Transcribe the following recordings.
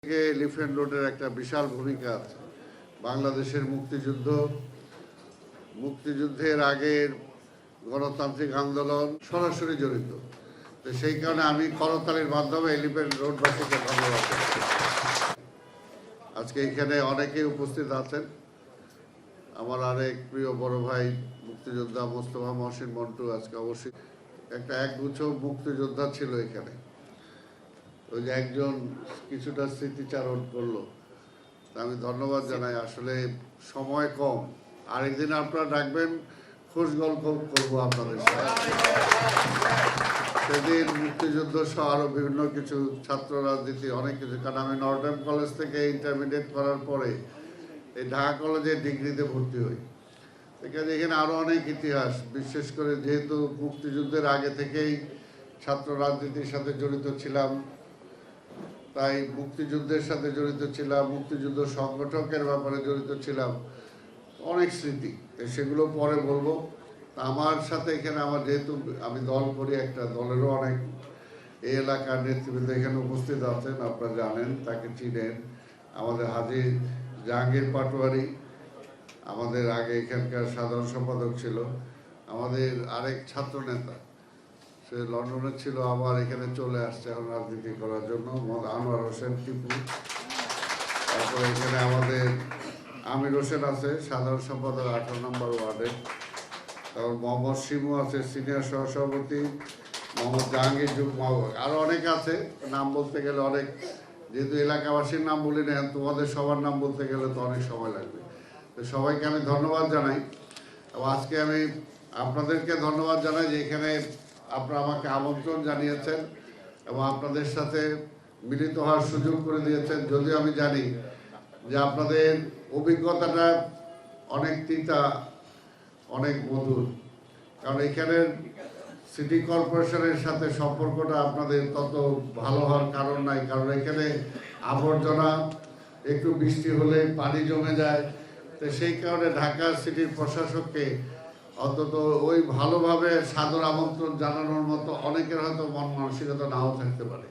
Elephant রোডের একটা বিশাল ভূমিকা আছে। বাংলাদেশের মুক্তিযুদ্ধের আগের গণতান্ত্রিক আন্দোলন সরাসরি জড়িত। তো সেই কারণে আমি করতালির মাধ্যমে এলিফ্যান্ট রোডবাসীকে ধন্যবাদ জানাচ্ছি। আজকে এখানে অনেকেই উপস্থিত আছেন। আমার আরেক প্রিয় বড় ভাই মুক্তিযোদ্ধা মোস্তফা মহসিন মন্টু আজকে অবশ্যই একটা একগুচ্ছ মুক্তিযোদ্ধা ছিল এখানে। ওই যে একজন কিছুটা স্মৃতিচারণ করলো, আমি ধন্যবাদ জানাই। আসলে সময় কম, আরেকদিন আপনারা ডাকবেন, খোঁজ গল্প করবো আপনাদের সাথে। সেদিন মুক্তিযুদ্ধ সহ আরও বিভিন্ন কিছু ছাত্র রাজনীতি অনেক কিছু, কারণ আমি নর্ডার্ন কলেজ থেকে ইন্টারমিডিয়েট করার পরে এই ঢাকা কলেজে ডিগ্রিতে ভর্তি হই। এখানে আরও অনেক ইতিহাস, বিশেষ করে যেহেতু মুক্তিযুদ্ধের আগে থেকেই ছাত্র রাজনীতির সাথে জড়িত ছিলাম, তাই মুক্তিযুদ্ধের সাথে জড়িত ছিলাম, মুক্তিযুদ্ধ সংগঠকের ব্যাপারে জড়িত ছিলাম, অনেক স্মৃতি, সেগুলো পরে বলবো। আমার সাথে এখানে আমার যেহেতু আমি দল করি, একটা দলেরও অনেক এই এলাকার নেতৃবৃন্দ এখানে উপস্থিত আছেন, আপনারা জানেন, তাকে চিনেন। আমাদের হাজী জাহাঙ্গীর পাটোয়ারি আমাদের আগে এখানকার সাধারণ সম্পাদক ছিল। আমাদের আরেক ছাত্র নেতা, সে লন্ডনে ছিল, আবার এখানে চলে আসছে এখন রাজনীতি করার জন্য, আনোয়ার হোসেন টিপু। তারপরে এখানে আমাদের আমির হোসেন আছে, সাধারণ সম্পাদক 18 নম্বর ওয়ার্ডে। তারপর মোহাম্মদ শিমু আছে, সিনিয়র সহসভাপতি, মোহাম্মদ জাহাঙ্গীর আরও অনেক আছে, নাম বলতে গেলে অনেক, যেহেতু এলাকাবাসীর নাম বলি না, তোমাদের সবার নাম বলতে গেলে তো অনেক সময় লাগবে। তো সবাইকে আমি ধন্যবাদ জানাই। এবং আজকে আমি আপনাদেরকে ধন্যবাদ জানাই যে এখানে আপনারা আমাকে আমন্ত্রণ জানিয়েছেন এবং আপনাদের সাথে মিলিত হওয়ার সুযোগ করে দিয়েছেন। যদিও আমি জানি যে আপনাদের অভিজ্ঞতাটা অনেক তিতা, অনেক মধুর, কারণ এখানের সিটি কর্পোরেশনের সাথে সম্পর্কটা আপনাদের তত ভালো হওয়ার কারণ নাই, কারণ এখানে আবর্জনা একটু বৃষ্টি হলে পানি জমে যায়। তো সেই কারণে ঢাকা সিটির প্রশাসককে অন্তত ওই ভালোভাবে সাদর আমন্ত্রণ জানানোর মতো অনেকের হয়তো মন মানসিকতা নাও থাকতে পারে,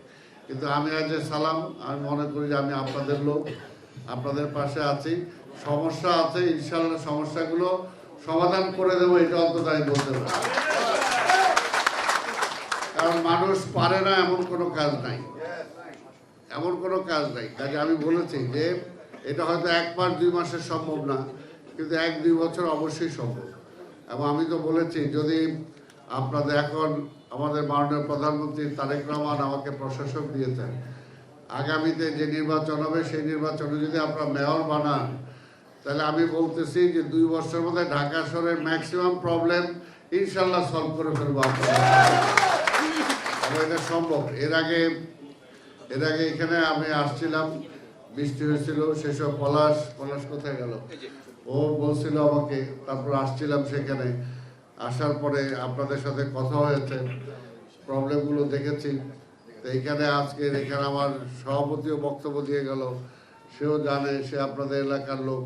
কিন্তু আমি আজ সালাম, আমি মনে করি যে আমি আপনাদের লোক, আপনাদের পাশে আছি। সমস্যা আছে, ইনশাআল্লাহ সমস্যাগুলো সমাধান করে দেবো, এটা অন্তত আমি বলতে পারি। কারণ মানুষ পারে না এমন কোনো কাজ নাই, এমন কোনো কাজ নাই। কাজে আমি বলেছি যে এটা হয়তো 1 মাস 2 মাসে সম্ভব না, কিন্তু 1-2 বছর অবশ্যই সম্ভব। এবং আমি তো বলেছি, যদি আপনাদের এখন আমাদের মাননীয় প্রধানমন্ত্রী তারেক রহমান আমাকে প্রশাসক দিয়েছেন, আগামীতে যে নির্বাচন হবে সেই নির্বাচনে যদি আপনারা মেয়র বানান, তাহলে আমি বলতেছি যে 2 বছরের মধ্যে ঢাকা শহরের ম্যাক্সিমাম প্রবলেম ইনশাল্লাহ সলভ করে ফেলবো আপনারা। এটা সম্ভব। এর আগে এখানে আমি আসছিলাম, বৃষ্টি হয়েছিল, সেসব পলাশ কোথায় গেল, ও বলছিল আমাকে, তারপর আসছিলাম, সেখানে আসার পরে আপনাদের সাথে কথা হয়েছে, প্রবলেমগুলো দেখেছি। তো এখানে এখানে আমার সভাপতিও বক্তব্য দিয়ে গেল, সেও জানে, সে আপনাদের এলাকার লোক,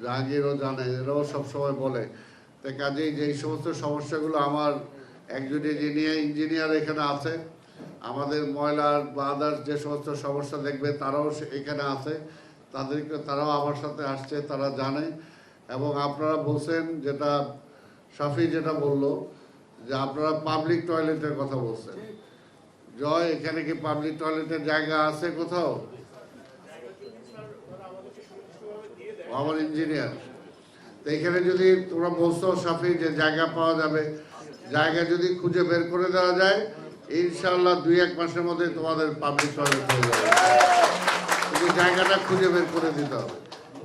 জাহাঙ্গীরও জানে, এরাও সবসময় বলে। তো কাজেই যে এই সমস্ত সমস্যাগুলো, আমার একজন ইঞ্জিনিয়ার এখানে আছে, আমাদের ময়লার বা আদার্স যে সমস্ত সমস্যা দেখবে তারাও এখানে আছে, তারাও আমার সাথে আসছে, তারা জানে। এবং আপনারা বলছেন, যেটা শাফি যেটা বলল, যে আপনারা পাবলিক টয়লেটের কথা বলছেন। জয়, এখানে কি পাবলিক টয়লেটের জায়গা আছে কোথাও? আমার ইঞ্জিনিয়ার, তো এখানে যদি তোমরা বলছো শাফি যে জায়গা পাওয়া যাবে, জায়গা যদি খুঁজে বের করে দেওয়া যায়, ইনশাআল্লাহ 2-1 মাসের মধ্যে তোমাদের পাবলিক টয়লেট হয়ে যাবে। কিন্তু জায়গাটা খুঁজে বের করে দিতে হবে,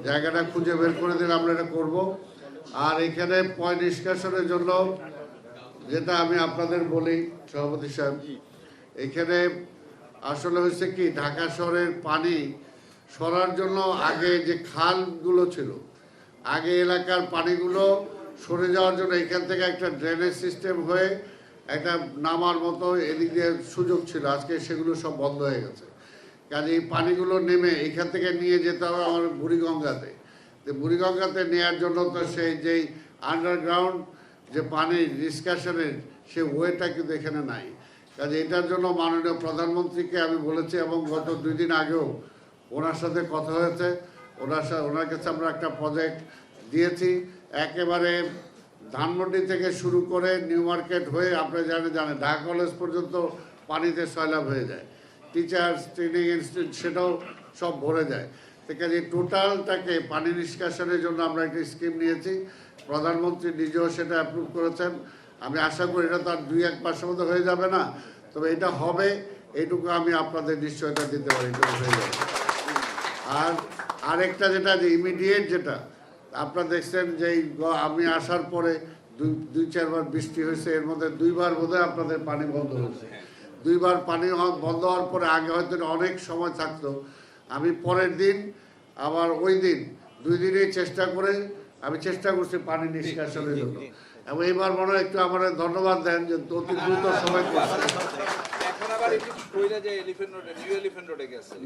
জায়গাটা খুঁজে বের করে দিলে আমরা এটা করবো। আর এখানে পয় নিষ্কাশনের জন্য যেটা আমি আপনাদের বলি সভাপতি সাহেব, এখানে আসলে হয়েছে কি, ঢাকা শহরের পানি সরার জন্য আগে যে খালগুলো ছিল, আগে এলাকার পানিগুলো সরে যাওয়ার জন্য এখান থেকে একটা ড্রেনেজ সিস্টেম হয়ে একটা নামার মতো এদিক দিয়ে সুযোগ ছিল, আজকে সেগুলো সব বন্ধ হয়ে গেছে। কাজে এই পানিগুলো নেমে এখান থেকে নিয়ে যেতে হবে আমার বুড়িগঙ্গাতে। তো বুড়িগঙ্গাতে নেওয়ার জন্য তো সেই যেই আন্ডারগ্রাউন্ড যে পানি নিষ্কাশনের সে ওয়েটা কিন্তু এখানে নাই। কাজে এটার জন্য মাননীয় প্রধানমন্ত্রীকে আমি বলেছি, এবং গত 2 দিন আগেও ওনার সাথে কথা হয়েছে, ওনার কাছে আমরা একটা প্রজেক্ট দিয়েছি। একেবারে ধানমন্ডি থেকে শুরু করে নিউ মার্কেট হয়ে আপনি জানেন ঢাকা কলেজ পর্যন্ত পানিতে সয়লাভ হয়ে যায়। টিচার্স ট্রেনিং ইনস্টিটিউট সেটাও সব ভরে যায়। কাজে টোটালটাকে পানি নিষ্কাশনের জন্য আমরা একটা স্কিম নিয়েছি। প্রধানমন্ত্রী নিজেও সেটা অ্যাপ্রুভ করেছেন। আমি আশা করি এটা তো আর 2-1 মাসের মধ্যে হয়ে যাবে না, তবে এটা হবে, এইটুকু আমি আপনাদের নিশ্চয়তা দিতে পারি, এটা হয়ে যাবে। আর আরেকটা যেটা যে ইমিডিয়েট যেটা আপনারা দেখছেন যে আমি আসার পরে 2-4 বার বৃষ্টি হয়েছে, এর মধ্যে 2 বার বোধহয় আপনাদের পানি বন্ধ হয়েছে। 2 বার পানি বন্ধ হওয়ার পরে আগে হয়তো অনেক সময় থাকতো, আমি পরের দিন আবার ওই দিন 2 দিনই আমি চেষ্টা করছি পানি নিষ্কাশনের জন্য। এবং এইবার মনে হয় একটু আমার ধন্যবাদ দেন যে অতি দ্রুত সময়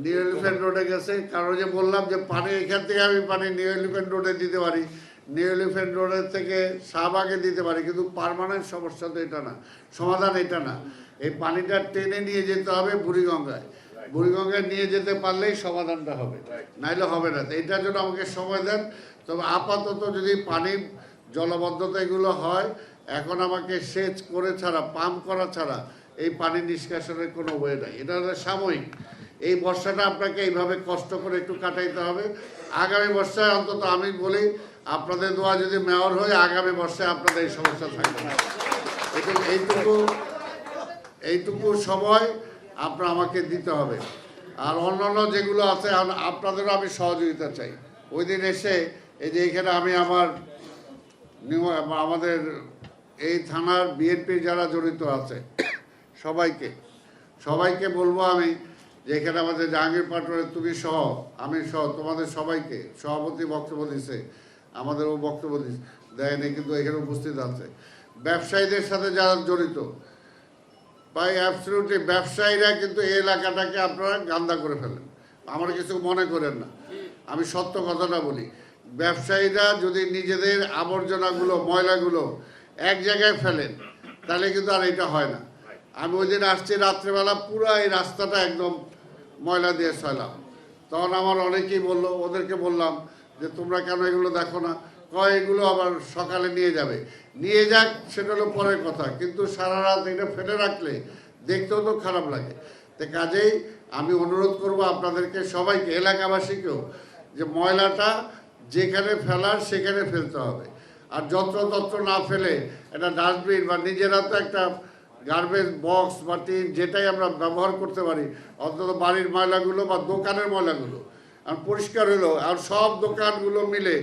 নিউ এলিফ্যান্ট রোডে গেছে, কারণ যে বললাম যে পানি এখান থেকে আমি পানি নিউ এলিফ্যান্ট রোডে দিতে পারি, নিউ এলিফ্যান্ট রোডের থেকে শাহবাগে দিতে পারি, কিন্তু পার্মানেন্ট সমস্যা তো এটা না, সমাধান এটা না। এই পানিটা টেনে নিয়ে যেতে হবে বুড়িগঙ্গায় নিয়ে যেতে পারলেই সমাধানটা হবে, নাইলে হবে না। এটার জন্য আমাকে সময় দেন। তবে আপাতত যদি পানির জলবদ্ধতা এগুলো হয়, এখন আমাকে সেচ করে ছাড়া, পাম্প করা ছাড়া এই পানি নিষ্কাশনের কোনো ওয়ে নাই। এটা হলো সাময়িক। এই বর্ষাটা আপনাকে এইভাবে কষ্ট করে একটু কাটাইতে হবে। আগামী বর্ষায় অন্তত আমি বলি, আপনাদের দোয়া যদি মেয়র হয়, আগামী বর্ষায় আপনাদের এই সমস্যা থাকবে না। এইটুকু সময় আপনার আমাকে দিতে হবে। আর অন্যান্য যেগুলো আছে আপনাদেরও আমি সহযোগিতা চাই। ওই দিন এসে এই যে এখানে আমি আমাদের এই থানার বিএনপির যারা জড়িত আছে সবাইকে বলবো আমি যে এখানে আমাদের জাহাঙ্গীর পাটোয়ারি, তুমি সহ, আমি সহ, তোমাদের সবাইকে, সভাপতি বক্তব্য দিচ্ছে, আমাদেরও বক্তব্য দেয়নি কিন্তু এখানে উপস্থিত আছে, ব্যবসায়ীদের সাথে যারা জড়িত, ভাই অ্যাবসলিউটলি ব্যবসায়ীরা কিন্তু এই এলাকাটাকে আপনারা গান্দা করে ফেলেন, আমার কিছু মনে করেন না, আমি সত্য কথাটা বলি। ব্যবসায়ীরা যদি নিজেদের আবর্জনাগুলো, ময়লাগুলো এক জায়গায় ফেলেন, তাহলে কিন্তু আর এটা হয় না। আমি ওই দিন আসছি রাত্রেবেলা, পুরো এই রাস্তাটা একদম ময়লা দিয়ে ছয়লাম। তখন আমার অনেকেই বললো, ওদেরকে বললাম যে তোমরা কেন এগুলো দেখো না? এগুলো আবার সকালে নিয়ে যাক, সেটা হলো পরের কথা, কিন্তু সারা রাত এটা ফেলে রাখলে দেখতেও তো খারাপ লাগে। তো কাজেই আমি অনুরোধ করব আপনাদেরকে সবাইকে, এলাকাবাসীকেও, যে ময়লাটা যেখানে ফেলার সেখানে ফেলতে হবে। আর যত্রতত্র না ফেলে একটা ডাস্টবিন বা নিজেরা তো একটা গার্বেজ বক্স বা টিন যেটাই আমরা ব্যবহার করতে পারি, অন্তত বাড়ির ময়লাগুলো বা দোকানের ময়লাগুলো আর পরিষ্কার হলো, আর সব দোকানগুলো মিলে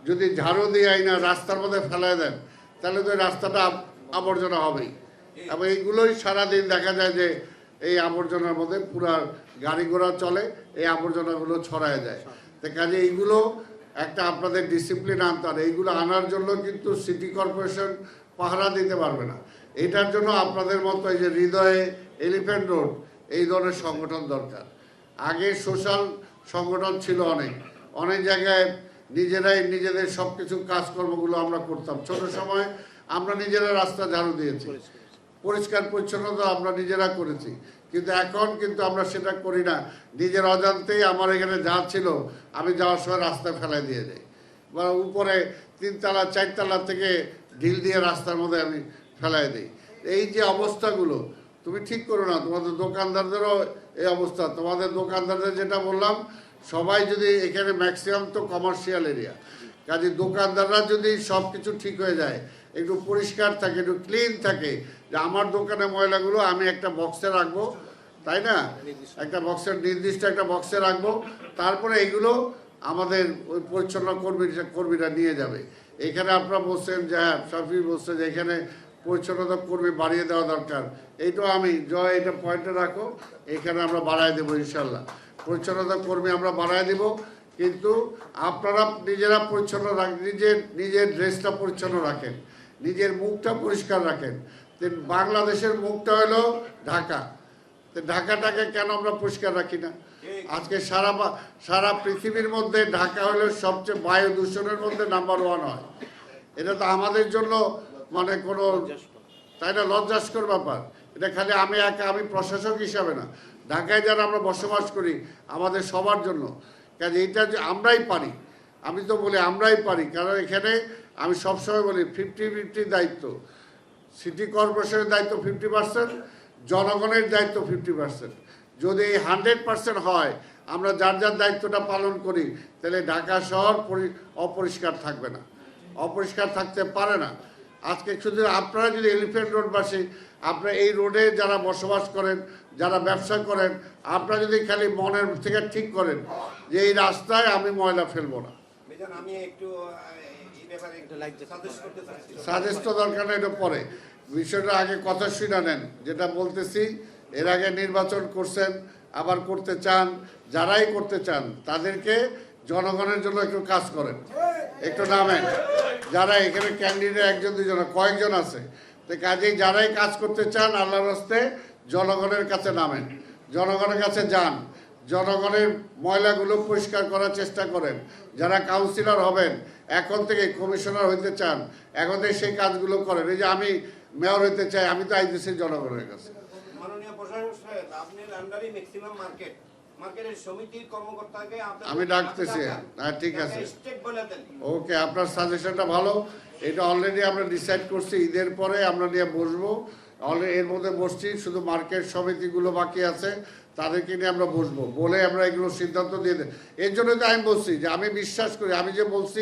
যদি ঝাড়ু দিয়ে আইনা রাস্তার মধ্যে ফেলায় দেন, তাহলে তো রাস্তাটা আবর্জনা হবেই। এবং এইগুলোই সারাদিন দেখা যায় যে এই আবর্জনার মধ্যে পুরা গাড়ি ঘোড়া চলে, এই আবর্জনাগুলো ছড়ায় যায়। তো কাজে এইগুলো একটা আপনাদের ডিসিপ্লিন আনতে হবে। এইগুলো আনার জন্য কিন্তু সিটি কর্পোরেশন পাহারা দিতে পারবে না। এটার জন্য আপনাদের মতো এই যে হৃদয়ে, এলিফ্যান্ট রোড, এই ধরনের সংগঠন দরকার। আগে সোশ্যাল সংগঠন ছিল অনেক জায়গায়, নিজেরাই নিজেদের সব কিছু কাজকর্মগুলো আমরা করতাম। ছোট সময় আমরা নিজেরা রাস্তা ঝাড়ু দিয়েছি, পরিষ্কার পরিচ্ছন্নতা আমরা নিজেরা করেছি, কিন্তু এখন কিন্তু আমরা সেটা করি না। নিজের অজান্তেই আমার এখানে যা ছিল আমি যাওয়ার সময় রাস্তায় ফেলাই দিয়ে যাই, বা উপরে 3 তলা 4 তলা থেকে ঢিল দিয়ে রাস্তার মধ্যে আমি ফেলাই দিই। এই যে অবস্থাগুলো তুমি ঠিক করো না। তোমাদের দোকানদারদেরও এই অবস্থা। তোমাদের দোকানদারদের যেটা বললাম, সবাই যদি এখানে ম্যাক্সিমাম তো কমার্শিয়াল এরিয়া, কাজে দোকানদাররা যদি সব কিছু ঠিক হয়ে যায়, একটু পরিষ্কার থাকে, একটু ক্লিন থাকে, যে আমার দোকানে ময়লাগুলো আমি একটা বক্সে রাখবো, তাই না, একটা বক্সের নির্দিষ্ট একটা বক্সে রাখবো, তারপরে এগুলো আমাদের ওই পরিচ্ছন্ন কর্মীরা নিয়ে যাবে। এখানে আপনারা বলছেন যে, হ্যাঁ সাফি বলছে যে এখানে পরিচ্ছন্নতা কর্মী বাড়িয়ে দেওয়া দরকার। এইটাও আমি জয়, এটা পয়েন্টে রাখো, এখানে আমরা বাড়ায় দেবো ইনশাল্লাহ। পরিচ্ছন্নতা কর্মী আমরা বাড়ায় দেব, কিন্তু আপনারা নিজেরা পরিচ্ছন্ন রাখেন, নিজের ড্রেসটা পরিচ্ছন্ন রাখেন, নিজের মুখটা পরিষ্কার রাখেন। বাংলাদেশের মুখটা হলো ঢাকা, তো ঢাকাটাকে কেন আমরা পরিষ্কার রাখি না? আজকে সারা পৃথিবীর মধ্যে ঢাকা হলো সবচেয়ে বায়ু দূষণের মধ্যে নাম্বার 1 হয়। এটা তো আমাদের জন্য মানে কোনো, তাই না, লজ্জাস্কর ব্যাপার। এটা খালি আমি প্রশাসক হিসাবে না, ঢাকায় যারা আমরা বসবাস করি আমাদের সবার জন্য, কাজে এটা যে আমরাই পারি, আমি তো বলি আমরাই পারি, কারণ এখানে আমি সবসময় বলি 50-50 দায়িত্ব, সিটি কর্পোরেশনের দায়িত্ব 50%, জনগণের দায়িত্ব 50%। যদি এই 100% হয়, আমরা যার যার দায়িত্বটা পালন করি, তাহলে ঢাকা শহর অপরিষ্কার থাকবে না, অপরিষ্কার থাকতে পারে না। আজকে শুধু আপনারা যদি এলিফ্যান্ট রোডবাসী, আপনারা এই রোডে যারা বসবাস করেন, যারা ব্যবসা করেন, আপনারা যদি খালি মনের থেকে ঠিক করেন যে এই রাস্তায় আমি ময়লা ফেলবো না, সাজেস্ট দরকার নেই, এটা পরে বিষয়টা আগে কথা শুনে নেন। যেটা বলতেছি, এর আগে নির্বাচন করছেন, আবার করতে চান, যারাই করতে চান তাদেরকে জনগণের জন্য একটু কাজ করেন, একটু নামেন। যারা এখানে ক্যান্ডিডেট একজন দুজন কয়েকজন আছে, তো কাজেই যারাই কাজ করতে চান আল্লাহর রাস্তে জনগণের কাছে নামেন, জনগণের কাছে যান, জনগণের ময়লাগুলো পরিষ্কার করার চেষ্টা করেন। যারা কাউন্সিলর হবেন, এখন থেকে কমিশনার হইতে চান, এখন থেকে সেই কাজগুলো করেন। এই যে আমি মেয়র হইতে চাই, আমি তো আইতেছি জনগণের কাছে। আমি ডাকতেছি, হ্যাঁ ঠিক আছে, ওকে, আপনার সাজেশনটা ভালো। এটা অলরেডি আমরা ডিসাইড করছি, ঈদের পরে আমরা নিয়ে বসবো, অলরেডি এর মধ্যে বসছি, শুধু মার্কেট সমিতিগুলো বাকি আছে, তাদেরকে নিয়ে আমরা বসবো, বলে আমরা এগুলো সিদ্ধান্ত দিয়ে দেব। এর জন্য তো আমি বলছি যে আমি বিশ্বাস করি, আমি যে বলছি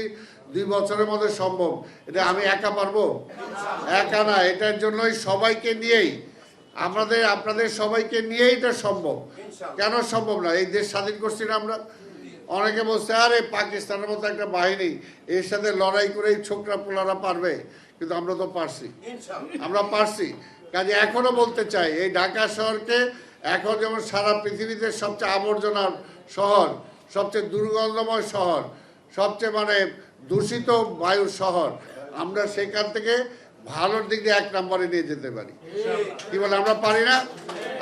2 বছরের মধ্যে সম্ভব, এটা আমি একা পারবো? একা না, এটার জন্যই সবাইকে নিয়েই, আপনাদের সবাইকে নিয়েই এটা সম্ভব। কেন সম্ভব না? এই দেশ স্বাধীন করছি না আমরা। অনেকে বলছে আরে পাকিস্তানের মতো একটা বাহিনী, এর সাথে লড়াই করেই ছোকরা পোলারা পারবে, কিন্তু আমরা তো পারছি, আমরা পারছি। কাজে এখনো বলতে চাই, এই ঢাকা শহরকে এখন যেমন সারা পৃথিবীতে সবচেয়ে আবর্জনার শহর, সবচেয়ে দুর্গন্ধময় শহর, সবচেয়ে দূষিত বায়ুর শহর, আমরা সেখান থেকে ভালোর দিক দিয়ে 1 নম্বরে নিয়ে যেতে পারি। কি বলে, আমরা পারি না?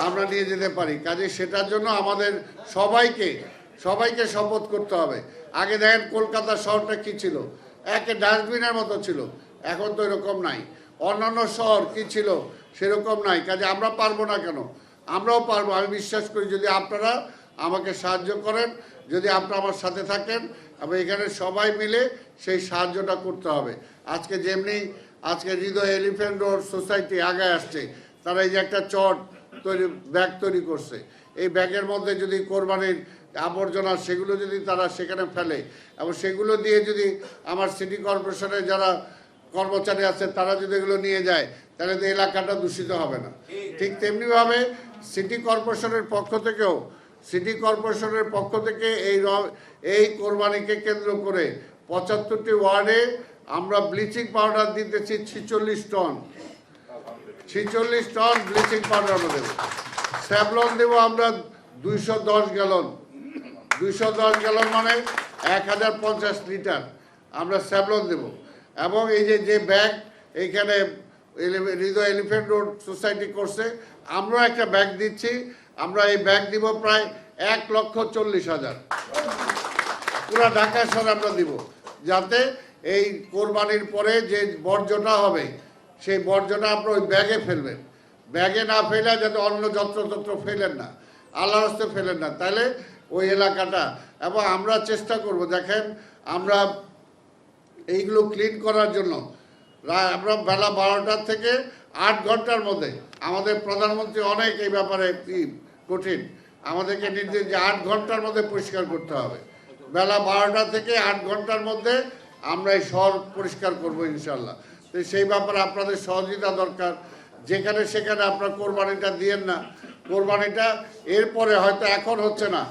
আমরা নিয়ে যেতে পারি। কাজে সেটার জন্য আমাদের সবাইকে শপথ করতে হবে। আগে দেখেন কলকাতা শহরটা কি ছিল, একে ডাস্টবিনের মতো ছিল, এখন তো এরকম নাই। অন্যান্য শহর কি ছিল সেরকম নাই। কাজে আমরা পারবো না কেন? আমরাও পারবো, আমি বিশ্বাস করি। যদি আপনারা আমাকে সাহায্য করেন, যদি আপনারা আমার সাথে থাকেন, এবং এখানে সবাই মিলে সেই সাহায্যটা করতে হবে। আজকে যেমনি আজকে হৃদয় এলিফ্যান্ট রোড সোসাইটি আগায় আসছে, তারা এই যে একটা ব্যাগ তৈরি করছে, এই ব্যাগের মধ্যে যদি কোরবানির আবর্জনা সেগুলো যদি তারা সেখানে ফেলে, এবং সেগুলো দিয়ে যদি আমার সিটি কর্পোরেশনের যারা কর্মচারী আছে তারা যদি এগুলো নিয়ে যায়, তাহলে তো এলাকাটা দূষিত হবে না। ঠিক তেমনিভাবে সিটি কর্পোরেশনের পক্ষ থেকে এই কোরবানিকে কেন্দ্র করে 75টি ওয়ার্ডে আমরা ব্লিচিং পাউডার দিতেছি 46 টন, 46 টন ব্লিচিং পাউডার আমরা দেবো। স্যাভলন দেবো আমরা 210 গ্যালন, 210 গ্যালন মানে 1050 লিটার আমরা স্যাভলন দেব। এবং এই যে ব্যাগ এইখানে হৃদয় এলিফ্যান্ট রোড সোসাইটি করছে, আমরা একটা ব্যাগ দিচ্ছি, আমরা এই ব্যাগ দিব প্রায় 1,40,000 পুরা ঢাকা শহরে আমরা দিব, যাতে এই কোরবানির পরে যে বর্জ্যটা হবে সেই বর্জ্যটা আপনার ওই ব্যাগে ফেলবেন, ব্যাগে না ফেলে যাতে অন্য যত্রতত্র ফেলেন না, আল্লাহর রাস্তে ফেলেন না, তাহলে ওই এলাকাটা। এবং আমরা চেষ্টা করব, দেখেন আমরা এইগুলো ক্লিন করার জন্য আমরা বেলা 12টা থেকে 8 ঘন্টার মধ্যে, আমাদের প্রধানমন্ত্রী অনেক এই ব্যাপারে কঠিন, আমাদেরকে নির্দেশ যে 8 ঘন্টার মধ্যে পরিষ্কার করতে হবে। বেলা 12টা থেকে 8 ঘন্টার মধ্যে আমরা এই শহর পরিষ্কার করবো ইনশাল্লাহ। তো সেই ব্যাপারে আপনাদের সহযোগিতা দরকার। যেখানে সেখানে আপনার কোরবানিটা দিয়েন না, কোরবানিটা এরপরে হয়তো এখন হচ্ছে না,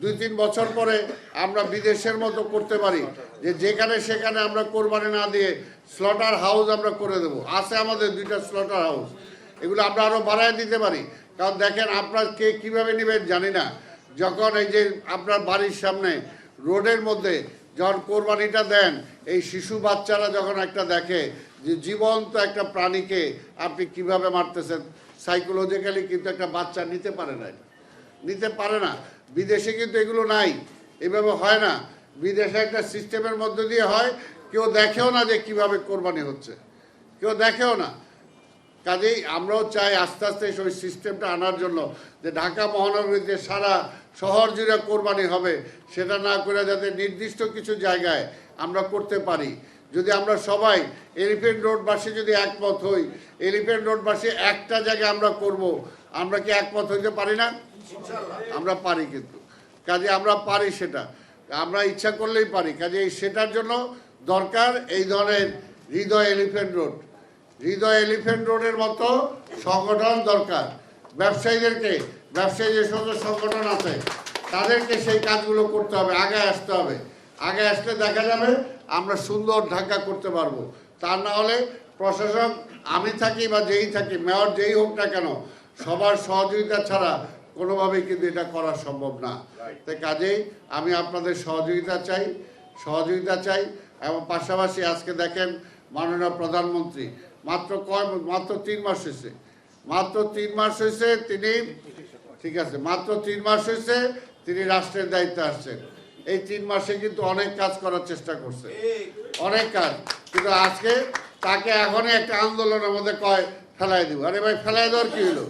2-3 বছর পরে আমরা বিদেশের মতো করতে পারি, যে যেখানে সেখানে আমরা কোরবানি না দিয়ে স্লটার হাউস আমরা করে দেবো। আছে আমাদের 2টা স্লটার হাউস, এগুলো আমরা আরও বাড়ায় দিতে পারি। কারণ দেখেন আপনার কে কীভাবে নেবেন জানি না, যখন এই যে আপনার বাড়ির সামনে রোডের মধ্যে যখন কোরবানিটা দেন, এই শিশু বাচ্চারা যখন একটা দেখে যে জীবন্ত একটা প্রাণীকে আপনি কিভাবে মারতেছেন, সাইকোলজিক্যালি কিন্তু একটা বাচ্চা নিতে পারে না, নিতে পারে না। বিদেশে কিন্তু এগুলো নাই, এভাবে হয় না। বিদেশে একটা সিস্টেমের মধ্যে দিয়ে হয়, কেউ দেখেও না যে কিভাবে কোরবানি হচ্ছে, কেউ দেখেও না। কাজেই আমরাও চাই আস্তে আস্তে ওই সিস্টেমটা আনার জন্য, যে ঢাকা মহানগরীতে সারা শহর জুড়ে কোরবানি হবে, সেটা না করে যাতে নির্দিষ্ট কিছু জায়গায় আমরা করতে পারি। যদি আমরা সবাই এলিফ্যান্ট রোডবাসী যদি একমত হই, এলিফ্যান্ট রোডবাসী একটা জায়গায় আমরা করব, আমরা কি একমত হইতে পারি না? আমরা পারি, কিন্তু কাজে আমরা পারি, সেটা আমরা ইচ্ছা করলেই পারি। কাজে সেটার জন্য দরকার এই ধরনের হৃদয় এলিফ্যান্ট রোড, হৃদয় এলিফ্যান্ট রোডের মতো সংগঠন দরকার। ব্যবসায়ীদেরকে, ব্যবসায়ী যে সমস্ত সংগঠন আছে তাদেরকে সেই কাজগুলো করতে হবে, আগে আসতে হবে। আগে আসলে দেখা যাবে আমরা সুন্দর ঢাকা করতে পারবো। তা না হলে প্রশাসক, আমি থাকি বা যেই থাকি, মেয়র যেই হোক না কেন, সবার সহযোগিতা ছাড়া কোনোভাবেই কিন্তু এটা করা সম্ভব না। তাই কাজেই আমি আপনাদের সহযোগিতা চাই। এবং পাশাপাশি আজকে দেখেন মাননীয় প্রধানমন্ত্রী মাত্র 3 মাস হয়েছে, মাত্র 3 মাস হয়েছে তিনি, ঠিক আছে, মাত্র 3 মাস হয়েছে তিনি রাষ্ট্রের দায়িত্বে আসছেন। এই 3 মাসে কিন্তু অনেক কাজ করার চেষ্টা করছে, অনেক কাজ। কিন্তু আজকে তাকে এখনই একটা আন্দোলনের মধ্যে কয় ফেলাই দিব। আরে ভাই, ফেলাই দেওয়ার কি হলো?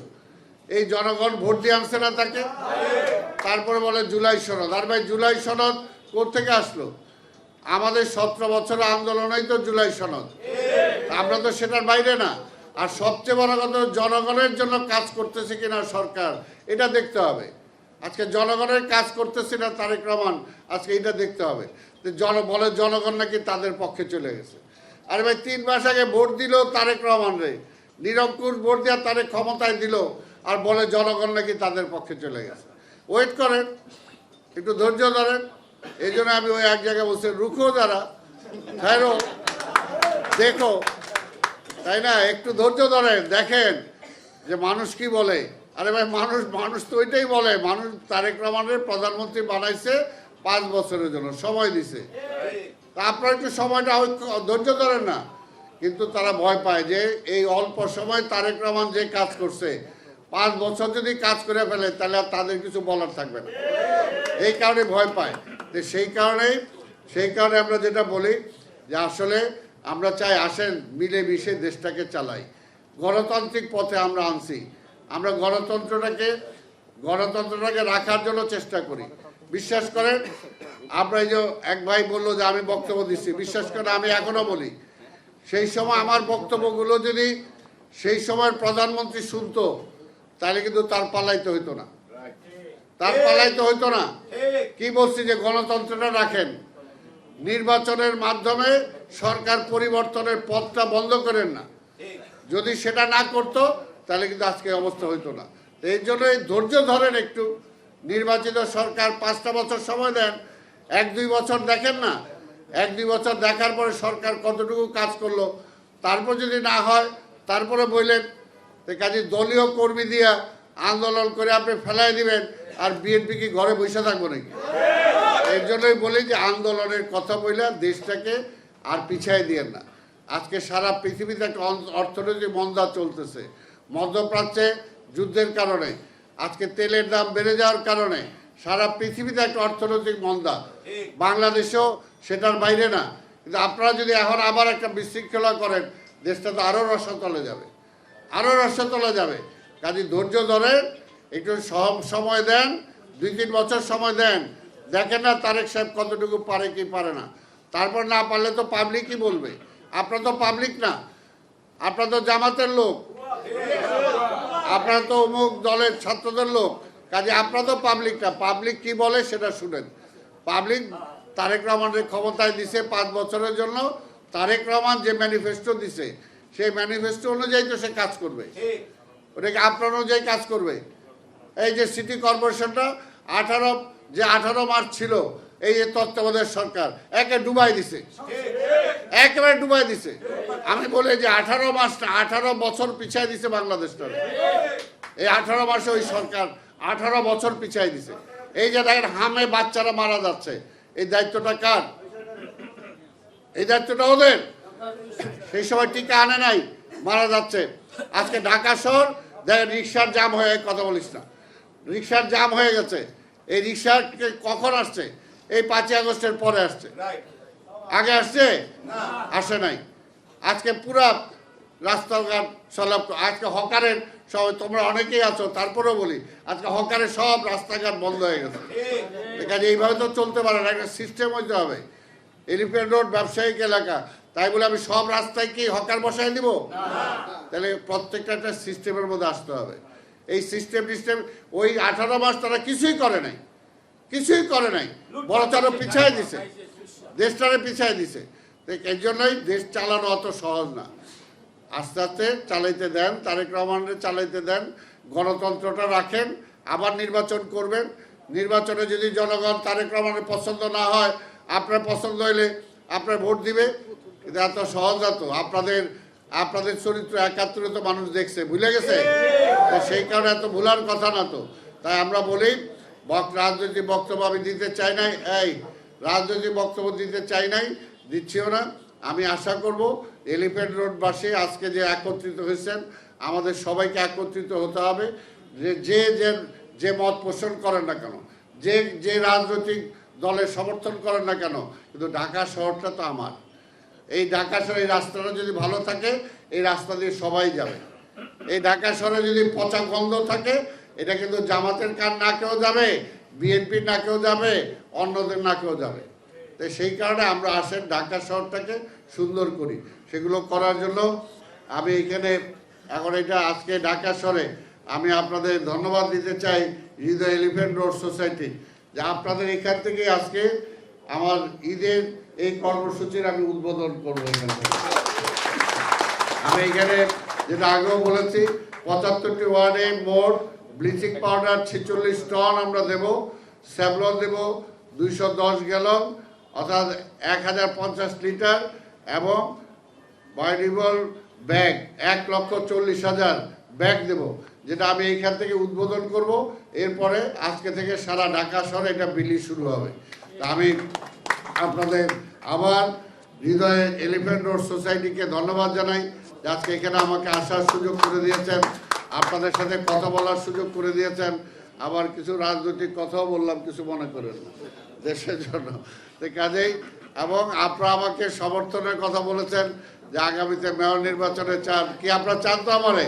এই জনগণ ভোট দিয়ে আনছে না তাকে। তারপরে বলে জুলাই সনদ। আর ভাই, জুলাই সনদ কোত্থেকে আসলো? আমাদের 17 বছরের আন্দোলনেই তো জুলাই সনদ, আমরা তো সেটার বাইরে না। আর সবচেয়ে বড় কথা, জনগণের জন্য কাজ করতেছে কিনা সরকার, এটা দেখতে হবে। আজকে জনগণের কাজ করতেছে না তারেক রহমান, আজকে এটা দেখতে হবে। বলে জনগণ নাকি তাদের পক্ষে চলে গেছে। আরে ভাই, 3 মাস আগে ভোট দিল তারেক রহমান রে, নিরঙ্কুশ ভোট দেওয়া তারেক ক্ষমতায় দিল, আর বলে জনগণ নাকি তাদের পক্ষে চলে গেছে। ওয়েট করেন, একটু ধৈর্য ধরেন। এই জন্য আমি ওই এক জায়গায় বলছি, রুখো যারা, ফেরো, দেখো, তাই না? একটু ধৈর্য ধরেন, দেখেন যে মানুষ কি বলে। আরে ভাই, মানুষ তো ওইটাই বলে। মানুষ তারেক রহমানের প্রধানমন্ত্রী বানাইছে 5 বছরের জন্য, সময় দিছে। তা আপনারা একটু সময়টা ধৈর্য ধরেন না। কিন্তু তারা ভয় পায় যে এই অল্প সময় তারেক রহমান যে কাজ করছে, 5 বছর যদি কাজ করে ফেলে তাহলে আর তাদের কিছু বলার থাকবে না। এই কারণে ভয় পায়। তো সেই কারণে আমরা যেটা বলি যে আসলে আমরা চাই আসেন মিলেমিশে দেশটাকে চালাই, গণতান্ত্রিক পথে আমরা আনছি। আমরা গণতন্ত্রটাকে রাখার জন্য চেষ্টা করি। বিশ্বাস করেন, আমরা এই যে এক ভাই বললো যে আমি বক্তব্য দিচ্ছি, বিশ্বাস করেন আমি এখনো বলি, সেই সময় আমার বক্তব্যগুলো যদি সেই সময়ের প্রধানমন্ত্রী শুনতো তাহলে কিন্তু তার পালাইতে হইতো না, কি বলছি যে গণতন্ত্রটা রাখেন, নির্বাচনের মাধ্যমে সরকার পরিবর্তনের পথটা বন্ধ করেন না। যদি সেটা না করতো তাহলে কিন্তু আজকে অবস্থা হইতো না। এই জন্য ধৈর্য ধরেন একটু। নির্বাচিত সরকার 5টা বছর সময় দেন, 1-2 বছর দেখেন না, 1-2 বছর দেখার পরে সরকার কতটুকু কাজ করলো, তারপর যদি না হয় তারপরে বললেন। কাজে দলীয় কর্মী দিয়ে আন্দোলন করে আপনি ফেলাই দিবেন, আর বিএনপি কি ঘরে বসে থাকবো নাকি? এর জন্যই বলি যে আন্দোলনের কথা বলে দেশটাকে আর পিছাই দিয়েন না। আজকে সারা পৃথিবীতে একটা অর্থনৈতিক মন্দা চলতেছে, মধ্যপ্রাচ্যে যুদ্ধের কারণে, আজকে তেলের দাম বেড়ে যাওয়ার কারণে সারা পৃথিবীতে একটা অর্থনৈতিক মন্দা, বাংলাদেশেও সেটার বাইরে না। কিন্তু আপনারা যদি এখন আবার একটা বিশৃঙ্খলা করেন, দেশটা তো আরও রসাতলে যাবে, কাজে ধৈর্য ধরেন, একটু সময় দেন, 2-3 বছর সময় দেন, দেখেন না তারেক সাহেব কতটুকু পারে কি পারে না। তারপর না পারলে তো পাবলিকই বলবে। আপনারা তো পাবলিক না, আপনারা তো জামাতের লোক, আপনারা তো অমুক দলের ছাত্রদের লোক, কাজে আপনারা তো পাবলিক না। পাবলিক কি বলে সেটা শুনেন। পাবলিক তারেক রহমানের ক্ষমতায় দিছে 5 বছরের জন্য। তারেক রহমান যে ম্যানিফেস্টো দিছে সেই ম্যানিফেস্টো অনুযায়ী তো সে কাজ করবে, ওটাকে আপনার অনুযায়ী কাজ করবে। এই যে সিটি কর্পোরেশনটা 18 মার্চ ছিল, এই যে তত্ত্বাবধায়ক সরকার একেবারে ডুবাই দিছে। আমি বলি যে 18 বছর পিছাই দিছে বাংলাদেশটা। এই 18 মাসে ওই সরকার 18 বছর পিছাই দিছে। এই যে দেখেন হামে বাচ্চারা মারা যাচ্ছে, এই দায়িত্বটা কার? এই দায়িত্বটা ওদের। সেই সময় টিকা আনে নাই, মারা যাচ্ছে। আজকে ঢাকা শহর দেখেন রিক্সার জাম হয়ে, কথা বলিস না, রিক্সার জাম হয়ে গেছে। এই রিক্সা কখন আসছে? এই 5ই আগস্টের পরে আসছে, আগে আসছে? আসে নাই। আজকে পুরা রাস্তাঘাট সলভ। আজকে হকারের সব, তোমরা অনেকেই আছো, তারপরেও বলি আজকে হকারের সব রাস্তাঘাট বন্ধ হয়ে গেছে। এখানে এইভাবে তো চলতে পারে না, একটা সিস্টেম হইতে হবে। এলিফ্যান্ট রোড ব্যবসায়িক এলাকা, তাই বলে আমি সব রাস্তায় কি হকার বসায় দিব? তাহলে প্রত্যেকটা একটা সিস্টেমের মধ্যে আসতে হবে। এই সিস্টেম ওই 18 মাস তারা কিছুই করে নাই, বড় তারা পিছায় দিছে, দেশটারে পিছায় দিছে। এর জন্যই দেশ চালানো অত সহজ না। আস্তে আস্তে চালাইতে দেন, তারেক রহমানের চালাইতে দেন, গণতন্ত্রটা রাখেন, আবার নির্বাচন করবেন। নির্বাচনে যদি জনগণ তারেক রহমানের পছন্দ না হয়, আপনার পছন্দ হইলে আপনার ভোট দিবে। এটা এত সহজ না তো। আপনাদের চরিত্র 71 তো মানুষ দেখছে, ভুলে গেছে। সেই কারণে এত ভুলার কথা না তো। তাই আমরা বলি রাজনৈতিক বক্তব্য আমি দিতে চাই নাই, রাজনৈতিক বক্তব্য দিতে চাই নাই, দিচ্ছিও না। আমি আশা করব এলিফ্যান্ট রোডবাসী আজকে যে একত্রিত হয়েছেন, আমাদের সবাইকে একত্রিত হতে হবে। যে মত পোষণ করেন না কেন, যে রাজনৈতিক দলের সমর্থন করেন না কেন, কিন্তু ঢাকা শহরটা তো আমার। এই ঢাকা শহরে এই রাস্তাটা যদি ভালো থাকে, এই রাস্তা দিয়ে সবাই যাবে। এই ঢাকা শহরে যদি পচা গন্ধ থাকে, এটা কিন্তু জামাতের কান নাকেও যাবে, বিএনপির নাকেও যাবে, অন্যদের নাকেও যাবে। তো সেই কারণে আমরা আসেন ঢাকা শহরটাকে সুন্দর করি। সেগুলো করার জন্য আমি এখানে এখন আজকে ঢাকা শহরে আমি আপনাদের ধন্যবাদ দিতে চাই হৃদয় এলিফ্যান্ট রোড সোসাইটি, যে আপনাদের এখান থেকে আজকে আমার ঈদের এই কর্মসূচির আমি উদ্বোধন করবো। আমি এখানে যেটা আগেও বলেছি, 75টি ওয়ার্ডে মোট ব্লিচিং পাউডার 46 টন আমরা দেব, স্যাভলন দেব 210 গ্যালন, অর্থাৎ 1050 লিটার, এবং বায়োডিবল ব্যাগ 1,40,000 ব্যাগ দেব, যেটা আমি এইখান থেকে উদ্বোধন করব। এরপরে আজকে থেকে সারা ঢাকা শহরে এটা বিলি শুরু হবে। তা আমি আপনাদের আবার হৃদয়ে এলিফ্যান্ট রোড সোসাইটিকে ধন্যবাদ জানাই, আজকে এখানে আমাকে আসার সুযোগ করে দিয়েছেন, আপনাদের সাথে কথা বলার সুযোগ করে দিয়েছেন। আবার কিছু রাজনৈতিক কথাও বললাম, কিছু মনে করেন না, দেশের জন্য। কাজেই এবং আপনারা আমাকে সমর্থনের কথা বলেছেন যে আগামীতে মেয়র নির্বাচনে চান কি? আপনারা চান তো আমারে?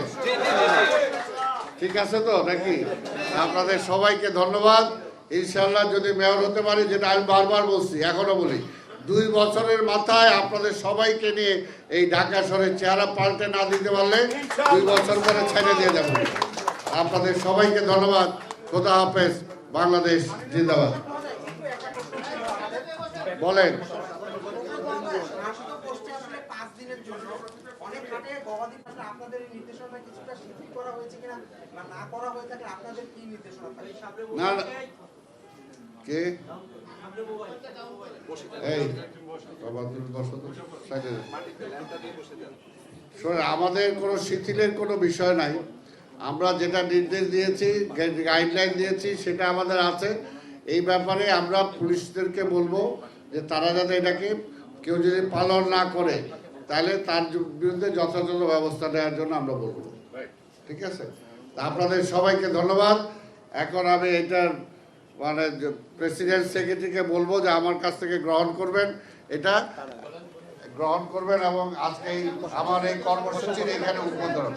ঠিক আছে তো নাকি? আপনাদের সবাইকে ধন্যবাদ। ইনশাল্লাহ যদি মেয়র হতে পারি, যেটা আমি বারবার বলছি, এখনো বলি, 2 বছরের মাথায় আপনাদের সবাইকে নিয়ে এই ঢাকা শহরের চেহারা পাল্টে না দিতে পারলে 2 বছর পরে ছেড়ে দিয়ে যাবো। আপনাদের সবাইকে ধন্যবাদ। খোদা হাফেজ। বাংলাদেশ জিন্দাবাদ। বলেন। না কে আমাদের কোনো শিথিলের কোনো বিষয় নাই। আমরা যেটা নির্দেশ দিয়েছি, গাইডলাইন দিয়েছি, সেটা আমাদের আছে। এই ব্যাপারে আমরা পুলিশদেরকে বলবো যে তারা যাতে এটাকে কেউ যদি পালন না করে, তাহলে তার বিরুদ্ধে যথাযথ ব্যবস্থা নেওয়ার জন্য আমরা বলবো। ঠিক আছে? আপনাদের সবাইকে ধন্যবাদ। এখন আমি এটার প্রেসিডেন্ট সেক্রেটারিকে বলবো যে আমার কাছ থেকে গ্রহণ করবেন এবং আজকে আমার এই কর্মসূচির এখানে উদ্বোধন।